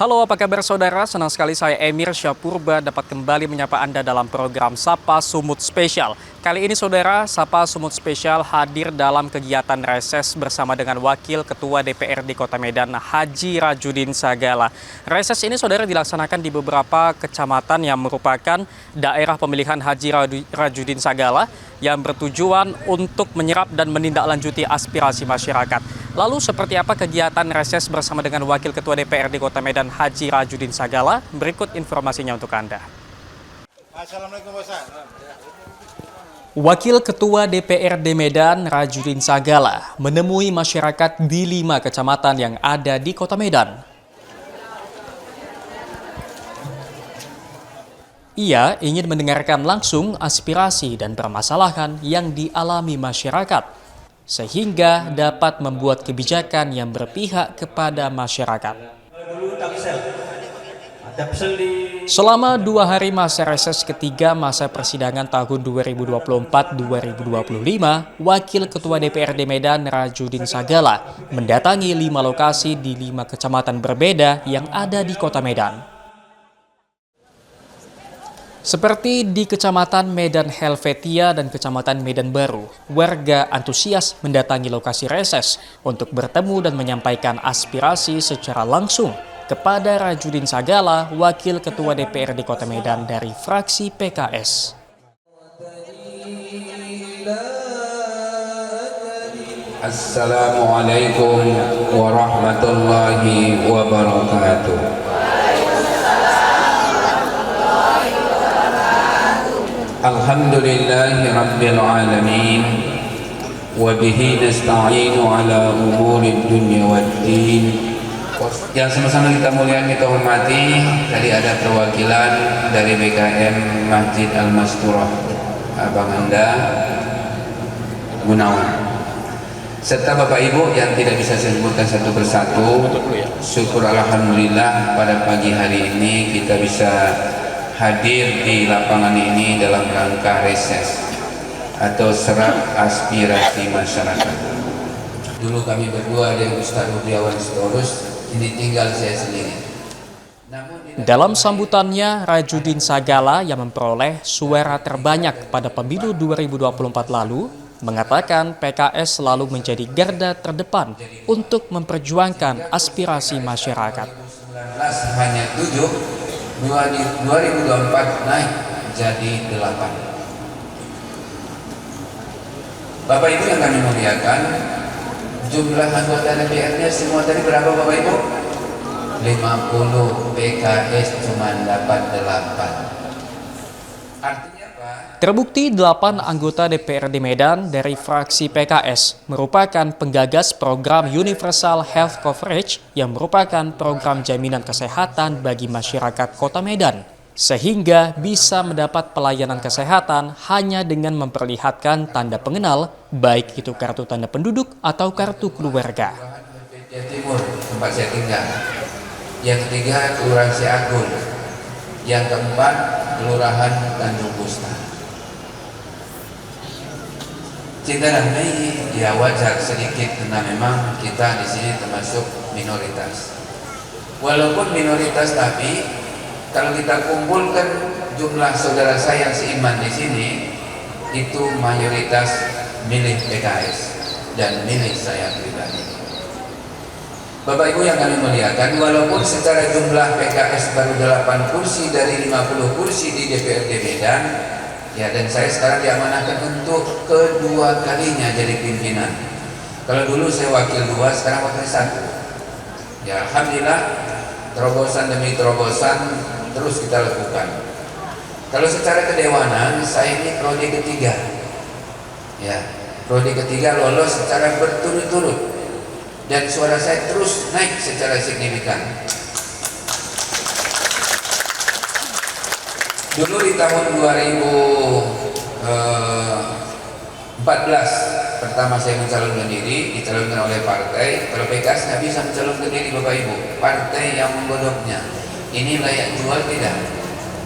Halo, apa kabar saudara? Senang sekali saya Emir Syapurba dapat kembali menyapa Anda dalam program Sapa Sumut Spesial. Kali ini saudara, Sapa Sumut Spesial hadir dalam kegiatan reses bersama dengan Wakil Ketua DPRD Kota Medan, Haji Rajudin Sagala. Reses ini saudara dilaksanakan di beberapa kecamatan yang merupakan daerah pemilihan Haji Rajudin Sagala yang bertujuan untuk menyerap dan menindaklanjuti aspirasi masyarakat. Lalu seperti apa kegiatan reses bersama dengan Wakil Ketua DPRD Kota Medan Haji Rajudin Sagala? Berikut informasinya untuk Anda. Assalamualaikum Bosan. Wakil Ketua DPRD Medan Rajudin Sagala menemui masyarakat di 5 kecamatan yang ada di Kota Medan. Ia ingin mendengarkan langsung aspirasi dan permasalahan yang dialami masyarakat, sehingga dapat membuat kebijakan yang berpihak kepada masyarakat. Selama 2 hari masa reses ketiga masa persidangan tahun 2024-2025, Wakil Ketua DPRD Medan Rajudin Sagala mendatangi 5 lokasi di 5 kecamatan berbeda yang ada di Kota Medan. Seperti di Kecamatan Medan Helvetia dan Kecamatan Medan Baru, warga antusias mendatangi lokasi reses untuk bertemu dan menyampaikan aspirasi secara langsung kepada Rajudin Sagala, Wakil Ketua DPRD Kota Medan dari fraksi PKS. Assalamualaikum warahmatullahi wabarakatuh. Alhamdulillahi rabbil alamin wa bihi nasta'inu ala umuri dunya waddin. Yang sama-sama kita muliakan, kita hormati, tadi ada perwakilan dari BKM Masjid Al-Masturah, Abang Anda Gunawan, serta Bapak Ibu yang tidak bisa saya sebutkan satu persatu. Syukur alhamdulillah pada pagi hari ini kita bisa hadir di lapangan ini dalam rangka reses atau serap aspirasi masyarakat. Dulu kami berdua dengan Ustaz Rudiawan Sitorus, ini tinggal saya sendiri. Dalam sambutannya, Rajudin Sagala yang memperoleh suara terbanyak pada pemilu 2024 lalu mengatakan PKS selalu menjadi garda terdepan untuk memperjuangkan aspirasi masyarakat. 2019 hanya 7, 2024 naik jadi 8. Bapak Ibu yang kami muliakan, jumlah anggota DPR-nya semua tadi berapa Bapak Ibu? 50, PKS cuma dapat 8. Artinya apa? Terbukti 8 anggota DPRD Medan dari fraksi PKS merupakan penggagas program Universal Health Coverage yang merupakan program jaminan kesehatan bagi masyarakat Kota Medan, sehingga bisa mendapat pelayanan kesehatan hanya dengan memperlihatkan tanda pengenal, baik itu kartu tanda penduduk atau kartu keluarga. Timur, tempat saya tinggal. Yang ketiga, Kelurahan Siagun. Yang keempat, Kelurahan Tanjung Pusta. Cinta damai ya wajar sedikit karena memang kita di sini termasuk minoritas. Walaupun minoritas, tapi kalau kita kumpulkan jumlah saudara saya yang seiman di sini, itu mayoritas milih PKS dan milih saya pribadi. Bapak Ibu yang kami muliakan, walaupun secara jumlah PKS baru 8 kursi dari 50 kursi di DPRD Medan, ya, dan saya sekarang diamanahkan untuk kedua kalinya jadi pimpinan. Kalau dulu saya wakil 2, sekarang wakil 1. Ya, alhamdulillah, terobosan demi terobosan terus kita lakukan. Kalau secara kedewanan, saya ini prodi ketiga. Ya, prodi ketiga lolos secara berturut-turut. Dan suara saya terus naik secara signifikan. Dulu di tahun 2014 pertama saya mencalonkan diri, dicalonkan oleh partai. Kalau PKS nggak bisa mencalonkan diri Bapak Ibu, partai yang menggodoknya. Ini layak jual tidak?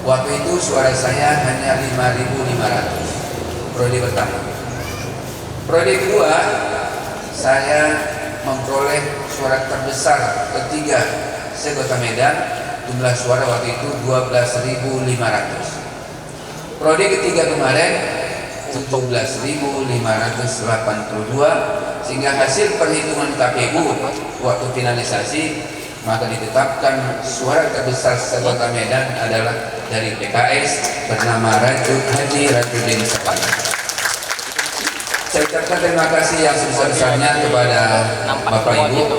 Waktu itu suara saya hanya 5.500 prodi pertama. Prodi kedua saya memperoleh suara terbesar ketiga se-Kota Medan, jumlah suara waktu itu 12.500. Prodi ketiga kemarin 17.582, sehingga hasil perhitungan KPU waktu finalisasi maka ditetapkan suara terbesar se-Kota Medan adalah dari PKS bernama Haji Rajudin Sapala. Saya ucapkan terima kasih yang sebesar-besarnya kepada Bapak Ibu.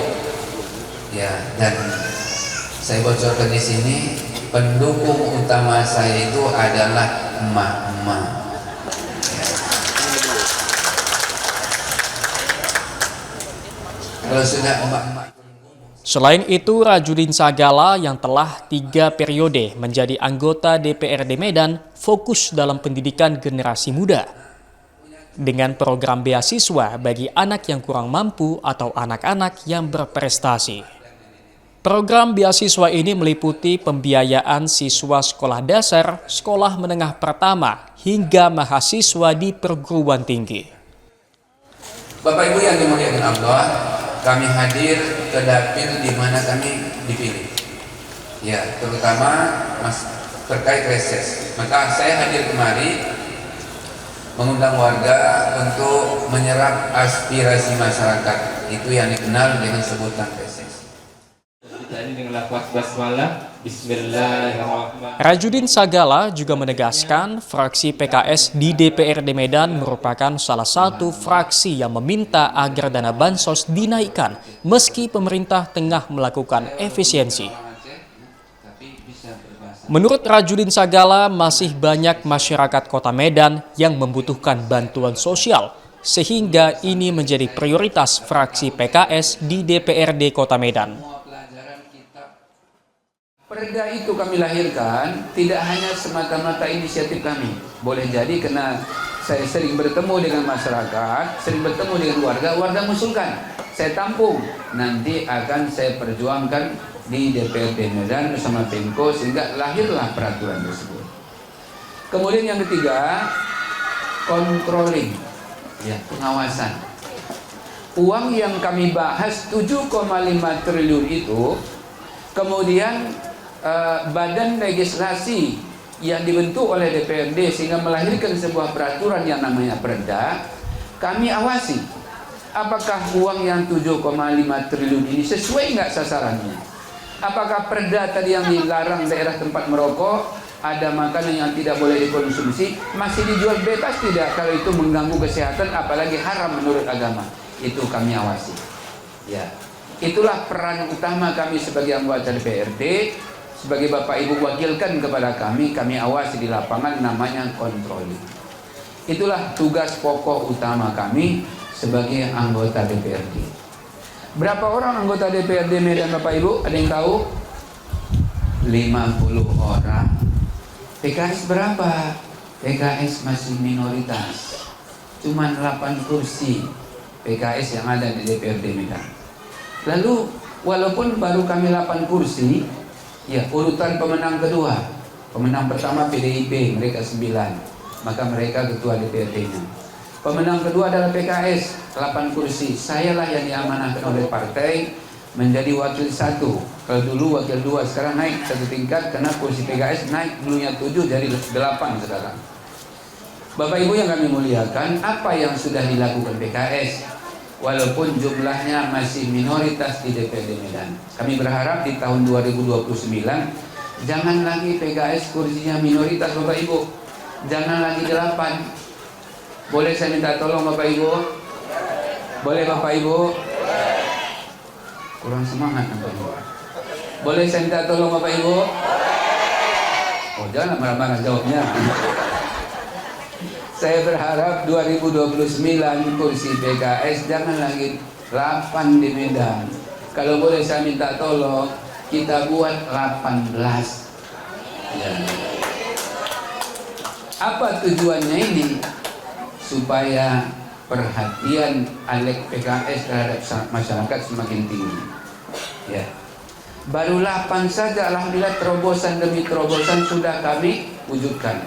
Ya, dan saya bocorkan di sini, pendukung utama saya itu adalah emak-emak. Ya. Kalau sudah emak-emak. Selain itu, Rajudin Sagala yang telah 3 periode menjadi anggota DPRD Medan fokus dalam pendidikan generasi muda. Dengan program beasiswa bagi anak yang kurang mampu atau anak-anak yang berprestasi. Program beasiswa ini meliputi pembiayaan siswa sekolah dasar, sekolah menengah pertama, hingga mahasiswa di perguruan tinggi. Bapak Ibu yang dimuliakan Allah, kami hadir ke dapil di mana kami dipilih. Ya, terutama terkait reses. Maka saya hadir kemari mengundang warga untuk menyerap aspirasi masyarakat. Itu yang dikenal dengan sebutan reses. Rajudin Sagala juga menegaskan fraksi PKS di DPRD Medan merupakan salah satu fraksi yang meminta agar dana bansos dinaikkan meski pemerintah tengah melakukan efisiensi. Menurut Rajudin Sagala, masih banyak masyarakat Kota Medan yang membutuhkan bantuan sosial, sehingga ini menjadi prioritas fraksi PKS di DPRD Kota Medan. Perda itu kami lahirkan tidak hanya semata-mata inisiatif kami. Boleh jadi karena saya sering bertemu dengan masyarakat, sering bertemu dengan warga mengusulkan. Saya tampung, nanti akan saya perjuangkan di DPRD Medan bersama Pemko sehingga lahirlah peraturan tersebut. Kemudian yang ketiga, controlling, ya, pengawasan. Uang yang kami bahas 7,5 triliun itu, kemudian badan legislasi yang dibentuk oleh DPRD sehingga melahirkan sebuah peraturan yang namanya Perda, kami awasi apakah uang yang 7,5 triliun ini sesuai nggak sasarannya. Apakah Perda tadi yang dilarang daerah tempat merokok, ada makanan yang tidak boleh dikonsumsi, masih dijual bebas tidak kalau itu mengganggu kesehatan, apalagi haram menurut agama. Itu kami awasi. Ya, itulah peran utama kami sebagai anggota DPRD. Sebagai Bapak Ibu wakilkan kepada kami awasi di lapangan, namanya controlling. Itulah tugas pokok utama kami sebagai anggota DPRD. Berapa orang anggota DPRD Medan Bapak Ibu? Ada yang tahu? 50 orang. PKS berapa? PKS masih minoritas. Cuman 8 kursi PKS yang ada di DPRD Medan. Lalu walaupun baru kami 8 kursi, ya, urutan pemenang kedua. Pemenang pertama PDIP, mereka 9. Maka mereka ketua DPRD-nya. Pemenang kedua adalah PKS, 8 kursi. Sayalah yang diamanahkan oleh partai menjadi wakil 1. Kalau dulu wakil 2, sekarang naik 1 tingkat karena kursi PKS naik, dulunya 7 jadi 8 sekarang. Bapak Ibu yang kami muliakan, apa yang sudah dilakukan PKS? Walaupun jumlahnya masih minoritas di DPRD Medan. Kami berharap di tahun 2029 jangan lagi PKS kursinya minoritas Bapak Ibu. Jangan lagi 8. Boleh saya minta tolong Bapak Ibu? Boleh Bapak Ibu? Kurang semangat Bapak Ibu. Boleh saya minta tolong Bapak Ibu? Oh, jangan marah-marah jawabnya. Saya berharap 2029 kursi PKS jangan lagi 8 di Medan. Kalau boleh saya minta tolong, kita buat 18. Ya. Apa tujuannya ini? Supaya perhatian alek PKS terhadap masyarakat semakin tinggi. Ya. Baru 8 saja, alhamdulillah terobosan demi terobosan sudah kami wujudkan.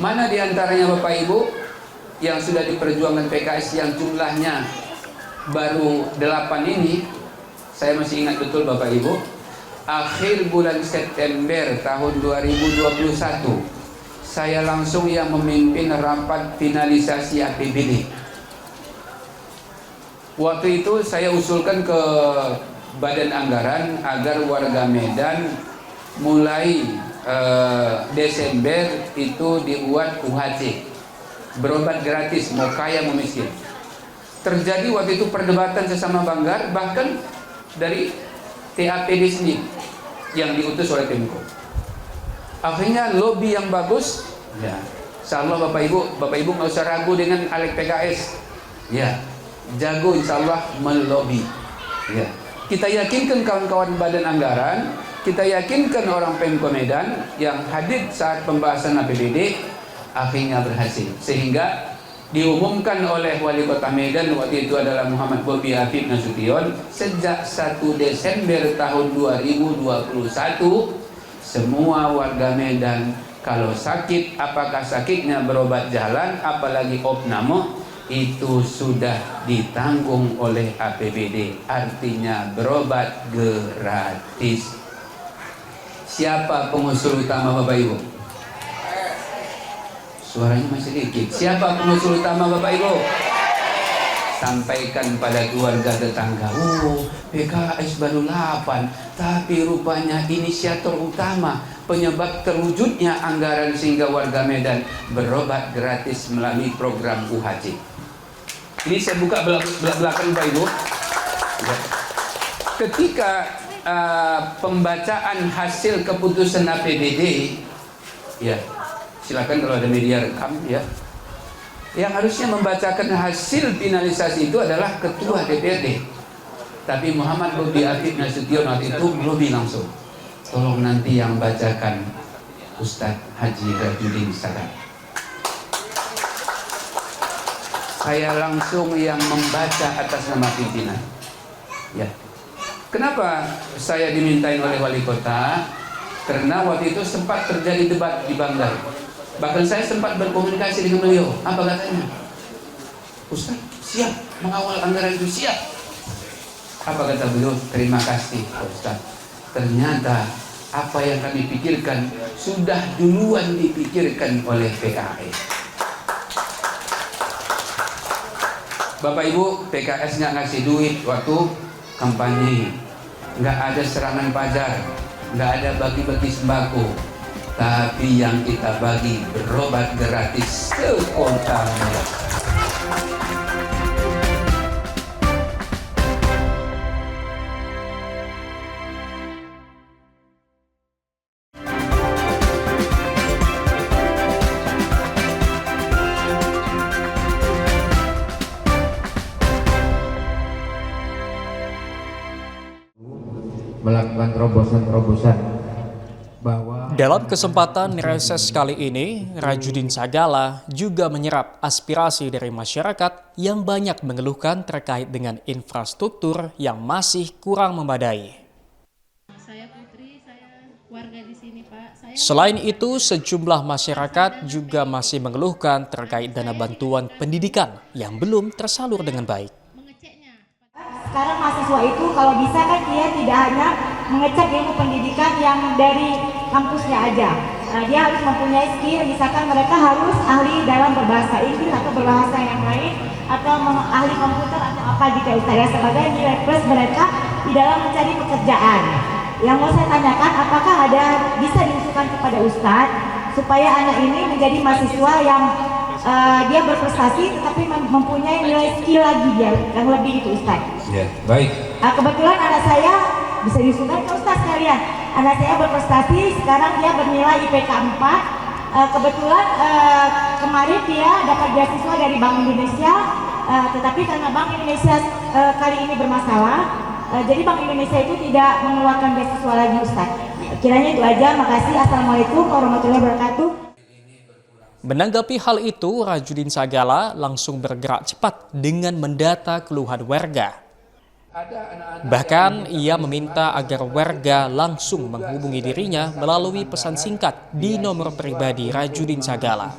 Mana diantaranya Bapak Ibu yang sudah diperjuangkan PKS yang jumlahnya baru 8 ini? Saya masih ingat betul Bapak Ibu. akhir bulan September tahun 2021 saya langsung yang memimpin rapat finalisasi APBD. Waktu itu saya usulkan ke Badan Anggaran agar warga Medan mulai Desember itu dibuat UHC, berobat gratis, mau kaya mau miskin. Terjadi waktu itu perdebatan sesama Banggar, bahkan dari TAPD sendiri yang diutus oleh Pemko. Akhirnya lobby yang bagus, ya, insyaallah Bapak Ibu nggak usah ragu dengan Alek PKS, ya, jago insyaallah melobi, ya. Kita yakinkan kawan-kawan Badan Anggaran, kita yakinkan orang Pemko Medan yang hadir saat pembahasan APBD, akhirnya berhasil. Sehingga diumumkan oleh Wali Kota Medan waktu itu adalah Muhammad Bobi Afif Nasution, sejak 1 Desember tahun 2021 semua warga Medan kalau sakit, apakah sakitnya berobat jalan, apalagi opname, itu sudah ditanggung oleh APBD, artinya berobat gratis. Siapa pengusul utama Bapak Ibu? Suaranya masih dikit. Siapa pengusul utama Bapak Ibu? Sampaikan pada keluarga tetangga. Oh, PKS baru 8, tapi rupanya inisiator utama, penyebab terwujudnya anggaran sehingga warga Medan berobat gratis melalui program UHC. Ini saya buka belakang Bapak Ibu. Ketika pembacaan hasil keputusan APBD, ya, silakan kalau ada media rekam, ya. Yang harusnya membacakan hasil finalisasi itu adalah Ketua DPRD. Tapi Muhammad Bobi Afif Nasution waktu itu lobby langsung. Tolong nanti yang bacakan Ustadz Haji Rajudin Sagala. Saya langsung yang membaca atas nama pimpinan. Ya. Kenapa saya dimintain oleh wali kota? Karena waktu itu sempat terjadi debat di Banggar. Bahkan saya sempat berkomunikasi dengan beliau. Apa katanya? Ustaz, siap mengawal anggaran itu, siap. Apa kata beliau? Terima kasih Ustaz. Ternyata apa yang kami pikirkan sudah duluan dipikirkan oleh PKS. Bapak Ibu, PKS nggak ngasih duit waktu kampanye, nggak ada serangan pajar, nggak ada bagi-bagi sembako, tapi yang kita bagi berobat gratis sekota Medan. Melakukan terobosan-terobosan bahwa Dalam kesempatan reses kali ini, Rajudin Sagala juga menyerap aspirasi dari masyarakat yang banyak mengeluhkan terkait dengan infrastruktur yang masih kurang memadai. Saya Putri, saya warga di sini, Pak. Selain itu, sejumlah masyarakat juga masih mengeluhkan terkait dana bantuan pendidikan yang belum tersalur dengan baik. Sekarang mahasiswa itu kalau bisa kan dia tidak hanya mengecek ilmu pendidikan yang dari kampusnya aja. Dia harus mempunyai skill, misalkan mereka harus ahli dalam berbahasa Inggris atau berbahasa yang lain, atau ahli komputer atau apa gitu ya, sebagai nilai plus mereka di dalam mencari pekerjaan. Yang mau saya tanyakan, apakah ada bisa diusulkan kepada Ustadz supaya anak ini menjadi mahasiswa yang dia berprestasi tetapi mempunyai nilai skill lagi dia yang lebih itu Ustadz. ya, baik. Kebetulan anak saya bisa diusulkan ke Ustadz sekalian. Anak saya berprestasi, sekarang dia bernilai IPK 4. Kebetulan kemarin dia dapat beasiswa dari Bank Indonesia, tetapi karena Bank Indonesia kali ini bermasalah, jadi Bank Indonesia itu tidak mengeluarkan beasiswa lagi Ustadz. Kiranya itu aja, makasih. Assalamualaikum warahmatullahi wabarakatuh. Menanggapi hal itu, Rajudin Sagala langsung bergerak cepat dengan mendata keluhan warga. Bahkan ia meminta agar warga langsung menghubungi dirinya melalui pesan singkat di nomor pribadi Rajudin Sagala.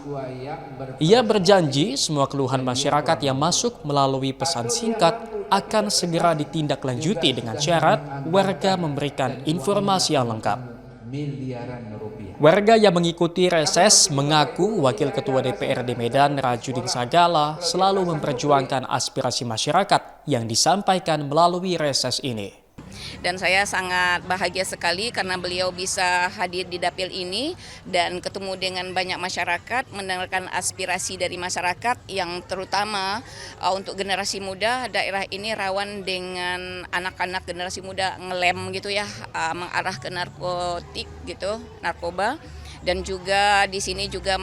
Ia berjanji semua keluhan masyarakat yang masuk melalui pesan singkat akan segera ditindaklanjuti dengan syarat warga memberikan informasi yang lengkap. Warga yang mengikuti reses mengaku Wakil Ketua DPRD Medan Rajudin Sagala selalu memperjuangkan aspirasi masyarakat yang disampaikan melalui reses ini. Dan saya sangat bahagia sekali karena beliau bisa hadir di dapil ini dan ketemu dengan banyak masyarakat, mendengarkan aspirasi dari masyarakat yang terutama untuk generasi muda. Daerah ini rawan dengan anak-anak generasi muda ngelem gitu ya, mengarah ke narkotik gitu, narkoba. Dan juga di sini juga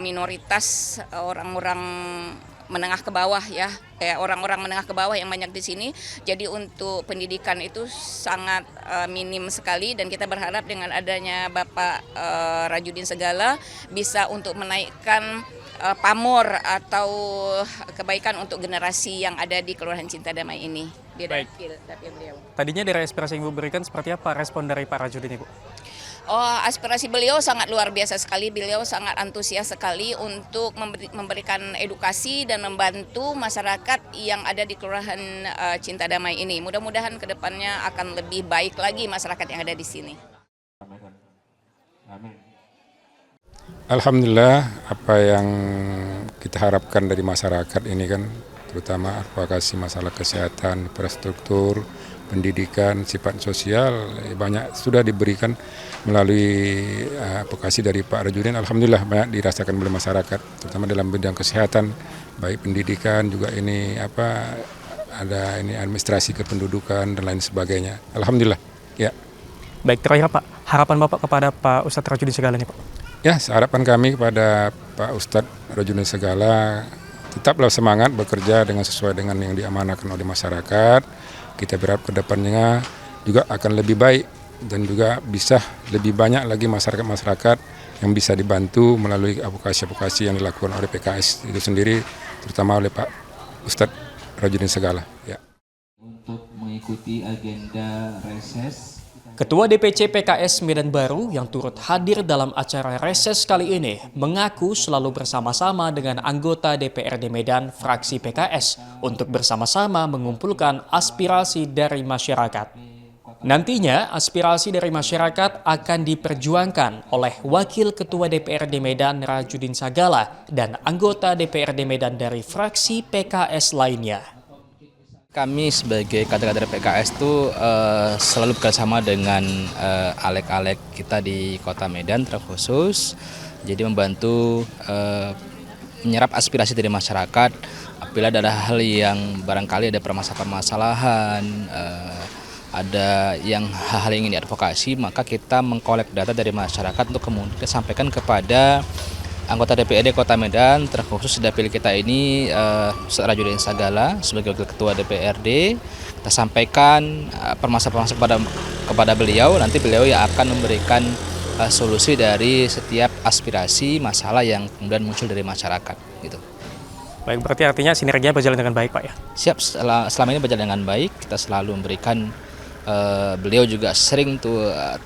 minoritas orang-orang menengah ke bawah ya, orang-orang menengah ke bawah yang banyak di sini. Jadi untuk pendidikan itu sangat minim sekali dan kita berharap dengan adanya Bapak Rajudin Sagala bisa untuk menaikkan pamor atau kebaikan untuk generasi yang ada di Kelurahan Cinta Damai ini. Di dapil beliau. Tadinya dari aspirasi yang Ibu berikan seperti apa respon dari Pak Rajudin, Ibu? Oh, aspirasi beliau sangat luar biasa sekali. Beliau sangat antusias sekali untuk memberikan edukasi dan membantu masyarakat yang ada di Kelurahan Cinta Damai ini. Mudah-mudahan ke depannya akan lebih baik lagi masyarakat yang ada di sini. Alhamdulillah, apa yang kita harapkan dari masyarakat ini kan terutama advokasi masalah kesehatan, infrastruktur, pendidikan, sifat sosial banyak sudah diberikan melalui advokasi dari Pak Rajudin. Alhamdulillah banyak dirasakan oleh masyarakat, terutama dalam bidang kesehatan, baik pendidikan juga ini ada ini administrasi kependudukan dan lain sebagainya. Alhamdulillah. Ya. Baik, terakhir Pak, harapan Bapak kepada Pak Ustadz Rajudin Sagala ini, Pak. Ya, harapan kami kepada Pak Ustadz Rajudin Sagala tetaplah semangat bekerja dengan sesuai dengan yang diamanahkan oleh masyarakat. Kita berharap ke depannya juga akan lebih baik dan juga bisa lebih banyak lagi masyarakat-masyarakat yang bisa dibantu melalui advokasi-advokasi yang dilakukan oleh PKS itu sendiri, terutama oleh Pak Ustadz Rajudin Sagala. Ya. Untuk mengikuti agenda reses, Ketua DPC PKS Medan Baru yang turut hadir dalam acara reses kali ini mengaku selalu bersama-sama dengan anggota DPRD Medan fraksi PKS untuk bersama-sama mengumpulkan aspirasi dari masyarakat. Nantinya aspirasi dari masyarakat akan diperjuangkan oleh Wakil Ketua DPRD Medan Rajudin Sagala dan anggota DPRD Medan dari fraksi PKS lainnya. Kami sebagai kader-kader PKS itu selalu bekerjasama dengan alek-alek kita di Kota Medan terkhusus, jadi membantu menyerap aspirasi dari masyarakat apabila ada hal yang barangkali ada permasalahan, ada yang hal-hal yang ingin diadvokasi, maka kita mengkolek data dari masyarakat untuk kemudian disampaikan kepada anggota DPRD Kota Medan, terkhusus dapil kita ini Ustadz Rajudin Sagala sebagai Wakil Ketua DPRD. Kita sampaikan permasalahan kepada beliau, nanti beliau yang akan memberikan solusi dari setiap aspirasi masalah yang kemudian muncul dari masyarakat. Gitu. Baik, berarti artinya sinerginya berjalan dengan baik, Pak ya? Siap, selama ini berjalan dengan baik, kita selalu memberikan, beliau juga sering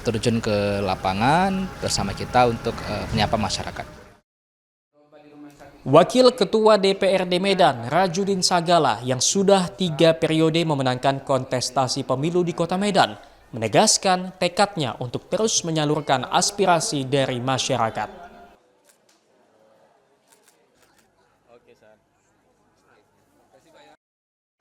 terjun ke lapangan bersama kita untuk menyapa masyarakat. Wakil Ketua DPRD Medan Rajudin Sagala yang sudah 3 periode memenangkan kontestasi pemilu di Kota Medan menegaskan tekadnya untuk terus menyalurkan aspirasi dari masyarakat.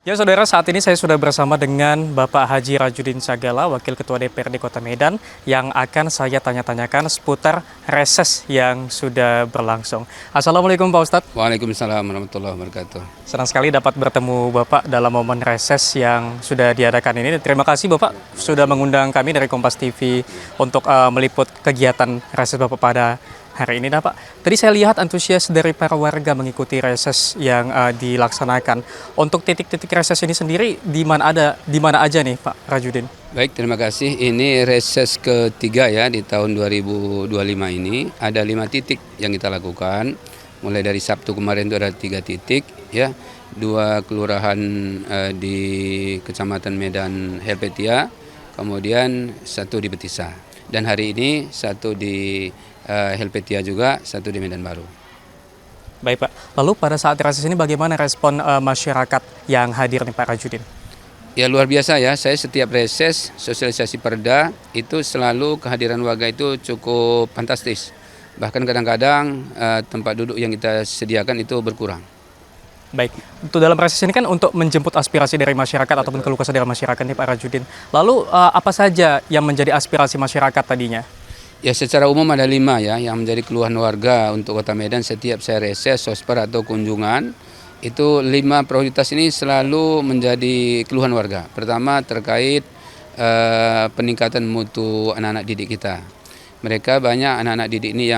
Ya saudara, saat ini saya sudah bersama dengan Bapak Haji Rajudin Sagala, Wakil Ketua DPRD Kota Medan, yang akan saya tanya-tanyakan seputar reses yang sudah berlangsung. Assalamualaikum Pak Ustadz. Waalaikumsalam warahmatullahi wabarakatuh. Senang sekali dapat bertemu Bapak dalam momen reses yang sudah diadakan ini. Terima kasih Bapak sudah mengundang kami dari Kompas TV untuk meliput kegiatan reses Bapak pada hari ini. Nah Pak, tadi saya lihat antusias dari para warga mengikuti reses yang dilaksanakan. Untuk titik-titik reses ini sendiri di mana aja nih Pak Rajudin? Baik, terima kasih. Ini reses ketiga ya di tahun 2025 ini. Ada 5 titik yang kita lakukan. Mulai dari Sabtu kemarin itu ada 3 titik ya. 2 kelurahan di Kecamatan Medan Helvetia, kemudian 1 di Betisa. Dan hari ini 1 di Helvetia juga, 1 di Medan Baru. Baik Pak, lalu pada saat reses ini bagaimana respon masyarakat yang hadir nih Pak Rajudin? Ya luar biasa ya, saya setiap reses sosialisasi Perda itu selalu kehadiran warga itu cukup fantastis. Bahkan kadang-kadang tempat duduk yang kita sediakan itu berkurang. Baik, untuk dalam reses ini kan untuk menjemput aspirasi dari masyarakat ataupun keluh kesah dari masyarakat nih Pak Rajudin. Lalu apa saja yang menjadi aspirasi masyarakat tadinya? Ya secara umum ada 5 ya yang menjadi keluhan warga untuk Kota Medan setiap saya reses, sosper atau kunjungan. Itu 5 prioritas ini selalu menjadi keluhan warga. Pertama terkait peningkatan mutu anak-anak didik kita. Mereka banyak anak-anak didik ini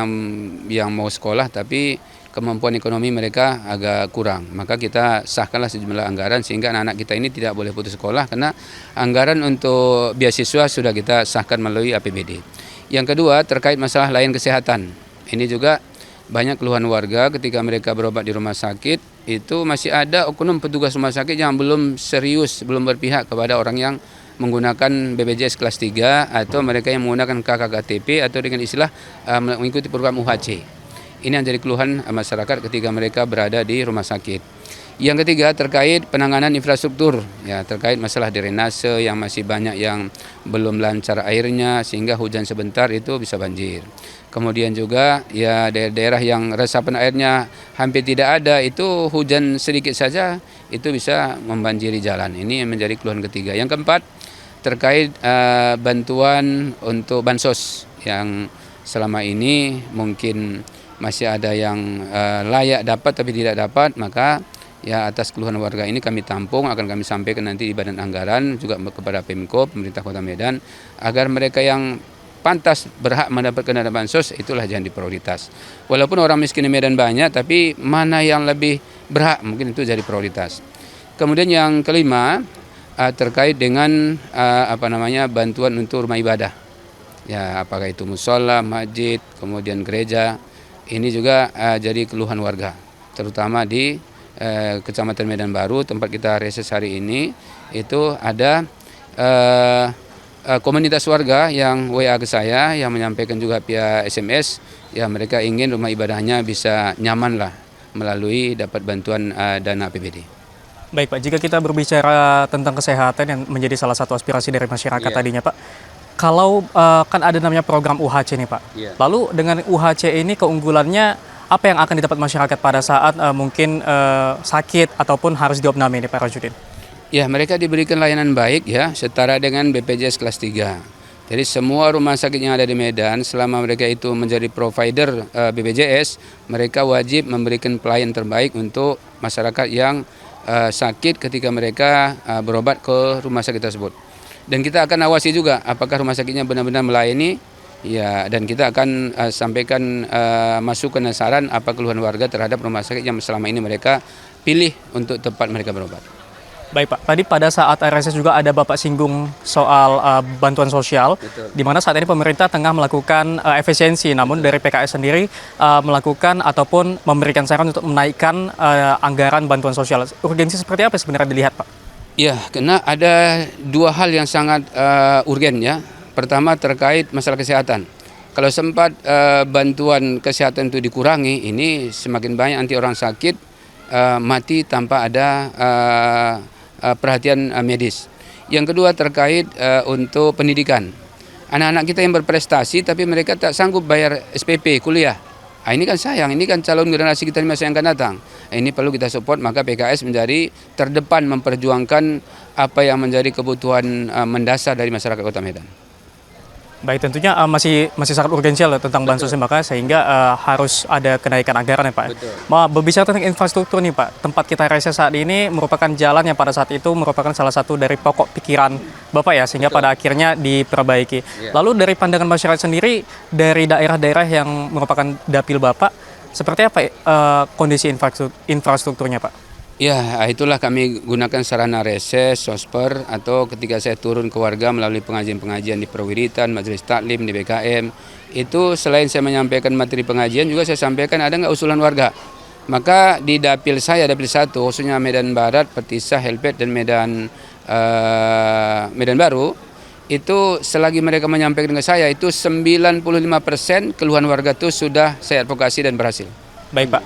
yang mau sekolah tapi kemampuan ekonomi mereka agak kurang. Maka kita sahkanlah sejumlah anggaran sehingga anak-anak kita ini tidak boleh putus sekolah karena anggaran untuk beasiswa sudah kita sahkan melalui APBD. Yang kedua terkait masalah layanan kesehatan. Ini juga banyak keluhan warga ketika mereka berobat di rumah sakit itu masih ada oknum petugas rumah sakit yang belum serius, belum berpihak kepada orang yang menggunakan BPJS kelas 3 atau mereka yang menggunakan KKKTP atau dengan istilah mengikuti program UHC. Ini yang jadi keluhan masyarakat ketika mereka berada di rumah sakit. Yang ketiga terkait penanganan infrastruktur, ya terkait masalah drainase yang masih banyak yang belum lancar airnya sehingga hujan sebentar itu bisa banjir. Kemudian juga ya daerah-daerah yang resapan airnya hampir tidak ada itu hujan sedikit saja itu bisa membanjiri jalan. Ini yang menjadi keluhan ketiga. Yang keempat terkait bantuan untuk bansos yang selama ini mungkin masih ada yang layak dapat tapi tidak dapat, maka ya atas keluhan warga ini kami tampung, akan kami sampaikan nanti di Badan Anggaran juga kepada Pemko, pemerintah Kota Medan, agar mereka yang pantas berhak mendapatkan dana bansos itulah yang diprioritas. Walaupun orang miskin di Medan banyak, tapi mana yang lebih berhak mungkin itu jadi prioritas. Kemudian yang kelima terkait dengan bantuan untuk rumah ibadah. Ya, apakah itu musola, masjid, kemudian gereja. Ini juga jadi keluhan warga, terutama di Kecamatan Medan Baru tempat kita reses hari ini itu ada komunitas warga yang WA ke saya yang menyampaikan juga via SMS ya mereka ingin rumah ibadahnya bisa nyaman lah melalui dapat bantuan dana APBD. Baik Pak, jika kita berbicara tentang kesehatan yang menjadi salah satu aspirasi dari masyarakat tadinya Pak, kalau kan ada namanya program UHC nih Pak, lalu dengan UHC ini keunggulannya apa yang akan didapat masyarakat pada saat mungkin sakit ataupun harus diopname ini Pak Rajudin? Ya mereka diberikan layanan baik ya setara dengan BPJS kelas 3. Jadi semua rumah sakit yang ada di Medan selama mereka itu menjadi provider BPJS, mereka wajib memberikan pelayanan terbaik untuk masyarakat yang sakit ketika mereka berobat ke rumah sakit tersebut. Dan kita akan awasi juga apakah rumah sakitnya benar-benar melayani. Ya, dan kita akan sampaikan masukan dan saran apa keluhan warga terhadap rumah sakit yang selama ini mereka pilih untuk tempat mereka berobat. Baik Pak, tadi pada saat RSS juga ada Bapak singgung soal bantuan sosial, di mana saat ini pemerintah tengah melakukan efisiensi, namun dari PKS sendiri melakukan ataupun memberikan saran untuk menaikkan anggaran bantuan sosial. Urgensi seperti apa sebenarnya dilihat Pak? Ya, karena ada 2 hal yang sangat urgen ya. Pertama terkait masalah kesehatan. Kalau sempat bantuan kesehatan itu dikurangi, ini semakin banyak nanti orang sakit mati tanpa ada perhatian medis. Yang kedua terkait untuk pendidikan. Anak-anak kita yang berprestasi tapi mereka tak sanggup bayar SPP kuliah. Ini kan sayang, ini kan calon generasi kita di masa yang akan datang. Ini perlu kita support, maka PKS menjadi terdepan memperjuangkan apa yang menjadi kebutuhan mendasar dari masyarakat Kota Medan. Baik, tentunya masih sangat urgensial tentang bansos Pak, sehingga harus ada kenaikan anggaran ya Pak. Berbicara tentang infrastruktur nih Pak, tempat kita reses saat ini merupakan jalan yang pada saat itu merupakan salah satu dari pokok pikiran Bapak ya, sehingga pada akhirnya diperbaiki. Lalu dari pandangan masyarakat sendiri, dari daerah-daerah yang merupakan dapil Bapak, seperti apa kondisi infrastrukturnya Pak? Ya, itulah kami gunakan sarana reses, sosper, atau ketika saya turun ke warga melalui pengajian-pengajian di Perwiritan, Majelis Taklim, di BKM. Itu selain saya menyampaikan materi pengajian, juga saya sampaikan ada nggak usulan warga. Maka di dapil saya, dapil 1, khususnya Medan Barat, Petisah, Helpet, dan Medan Baru, itu selagi mereka menyampaikan ke saya, itu 95% keluhan warga itu sudah saya advokasi dan berhasil. Baik Pak.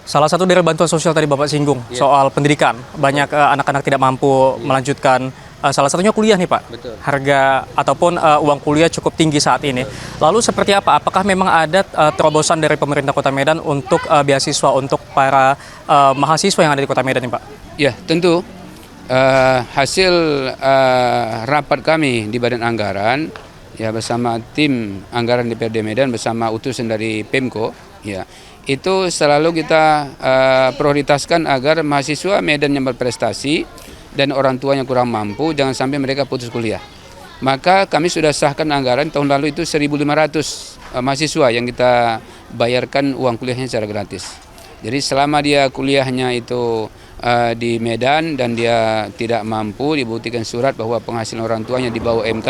Salah satu dari bantuan sosial tadi Bapak singgung soal pendidikan. Banyak anak-anak tidak mampu melanjutkan salah satunya kuliah nih Pak. Betul. Harga ataupun uang kuliah cukup tinggi saat ini. Lalu seperti apa? Apakah memang ada terobosan dari pemerintah Kota Medan untuk beasiswa untuk para mahasiswa yang ada di Kota Medan nih Pak? Ya, tentu. Hasil rapat kami di Badan Anggaran ya bersama tim anggaran DPRD Medan bersama utusan dari Pemko ya, itu selalu kita prioritaskan agar mahasiswa Medan yang berprestasi dan orang tua yang kurang mampu jangan sampai mereka putus kuliah. Maka kami sudah sahkan anggaran tahun lalu itu 1.500 mahasiswa yang kita bayarkan uang kuliahnya secara gratis. Jadi selama dia kuliahnya itu di Medan dan dia tidak mampu, dibuktikan surat bahwa penghasilan orang tuanya di bawah MK,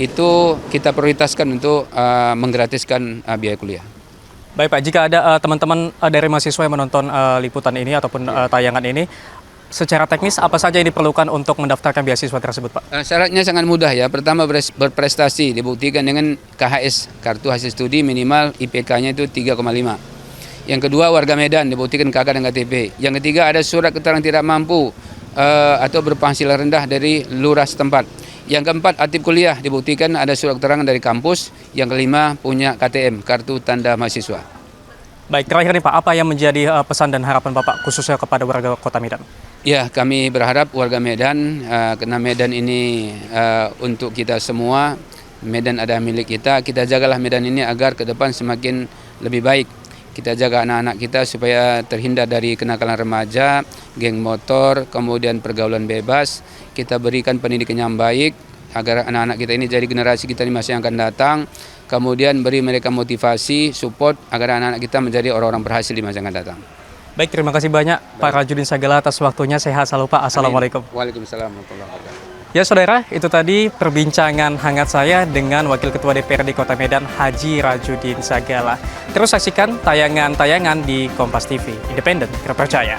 itu kita prioritaskan untuk menggratiskan biaya kuliah. Baik Pak, jika ada teman-teman dari mahasiswa yang menonton liputan ini ataupun tayangan ini, secara teknis apa saja yang diperlukan untuk mendaftarkan beasiswa tersebut Pak? Syaratnya sangat mudah ya. Pertama berprestasi, dibuktikan dengan KHS, kartu hasil studi minimal IPK-nya itu 3,5. Yang kedua warga Medan, dibuktikan KK dan KTP. Yang ketiga ada surat keterangan tidak mampu atau berpenghasilan rendah dari lurah setempat. Yang keempat aktif kuliah, dibuktikan ada surat keterangan dari kampus. Yang kelima punya KTM, kartu tanda mahasiswa. Baik, terakhir nih Pak, apa yang menjadi pesan dan harapan Bapak khususnya kepada warga Kota Medan? Ya, kami berharap warga Medan, karena Medan ini untuk kita semua, Medan adalah milik kita jagalah Medan ini agar ke depan semakin lebih baik. Kita jaga anak-anak kita supaya terhindar dari kenakalan remaja, geng motor, kemudian pergaulan bebas. Kita berikan pendidikan yang baik agar anak-anak kita ini jadi generasi kita di masa yang akan datang. Kemudian beri mereka motivasi, support agar anak-anak kita menjadi orang-orang berhasil di masa yang akan datang. Baik, terima kasih banyak Pak Rajudin Sagala atas waktunya. Sehat selalu Pak. Assalamualaikum. Waalaikumsalam warahmatullahi wabarakatuh. Ya saudara, itu tadi perbincangan hangat saya dengan Wakil Ketua DPRD Kota Medan, Haji Rajudin Sagala. Terus saksikan tayangan-tayangan di Kompas TV, independen, terpercaya.